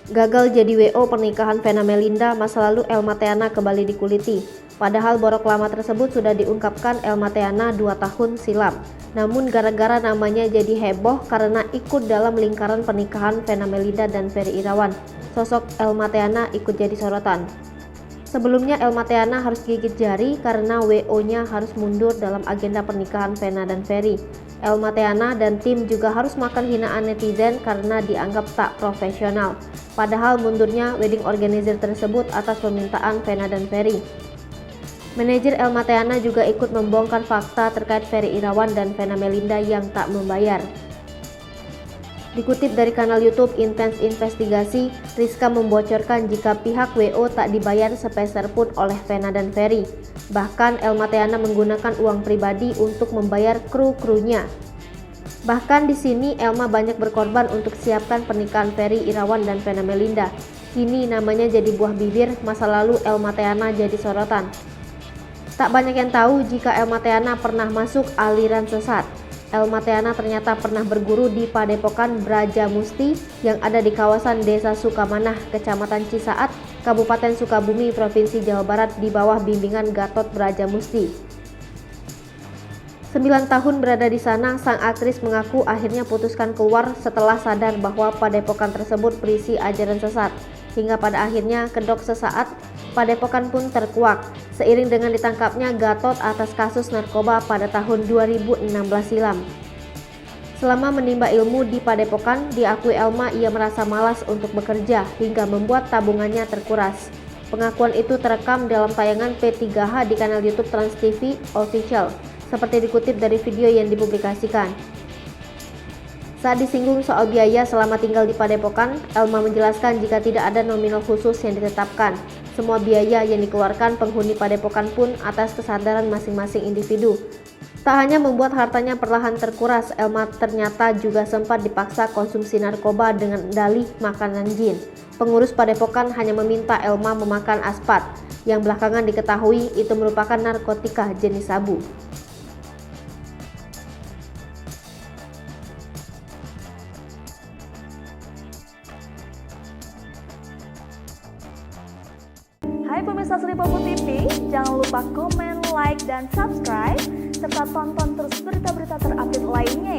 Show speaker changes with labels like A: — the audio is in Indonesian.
A: Gagal jadi WO pernikahan Vena Melinda, masa lalu Elma Theana kembali dikuliti. Padahal borok lama tersebut sudah diungkapkan Elma Theana 2 tahun silam. Namun gara-gara namanya jadi heboh karena ikut dalam lingkaran pernikahan Vena Melinda dan Ferry Irawan, sosok Elma Theana ikut jadi sorotan. Sebelumnya Elma Theana harus gigit jari karena WO-nya harus mundur dalam agenda pernikahan Vena dan Ferry. Elma Theana dan tim juga harus makan hinaan netizen karena dianggap tak profesional. Padahal mundurnya wedding organizer tersebut atas permintaan Vena dan Ferry. Manajer Elma Theana juga ikut membongkar fakta terkait Ferry Irawan dan Vena Melinda yang tak membayar. Dikutip dari kanal YouTube Intens Investigasi, Rizka membocorkan jika pihak WO tak dibayar sepeser pun oleh Vena dan Ferry. Bahkan Elma Theana menggunakan uang pribadi untuk membayar kru-krunya. Bahkan di sini Elma banyak berkorban untuk siapkan pernikahan Ferry Irawan dan Vena Melinda. Kini namanya jadi buah bibir, masa lalu Elma Theana jadi sorotan. Tak banyak yang tahu jika Elma Theana pernah masuk aliran sesat. Elma Theana ternyata pernah berguru di Padepokan Brajamusti yang ada di kawasan Desa Sukamanah, Kecamatan Cisaat, Kabupaten Sukabumi, Provinsi Jawa Barat di bawah bimbingan Gatot Brajamusti. 9 tahun berada di sana, sang aktris mengaku akhirnya putuskan keluar setelah sadar bahwa padepokan tersebut berisi ajaran sesat. Hingga pada akhirnya kedok sesaat, padepokan pun terkuak seiring dengan ditangkapnya Gatot atas kasus narkoba pada tahun 2016 silam. Selama menimba ilmu di padepokan, diakui Elma ia merasa malas untuk bekerja hingga membuat tabungannya terkuras. Pengakuan itu terekam dalam tayangan P3H di kanal YouTube Trans TV Official, seperti dikutip dari video yang dipublikasikan. Saat disinggung soal biaya selama tinggal di padepokan, Elma menjelaskan jika tidak ada nominal khusus yang ditetapkan. Semua biaya yang dikeluarkan penghuni padepokan pun atas kesadaran masing-masing individu. Tak hanya membuat hartanya perlahan terkuras, Elma ternyata juga sempat dipaksa konsumsi narkoba dengan dalih makanan jin. Pengurus padepokan hanya meminta Elma memakan aspat, yang belakangan diketahui itu merupakan narkotika jenis sabu.
B: Hai pemirsa Sri Popo TV, jangan lupa komen, like, dan subscribe, serta tonton terus berita-berita terupdate lainnya ya.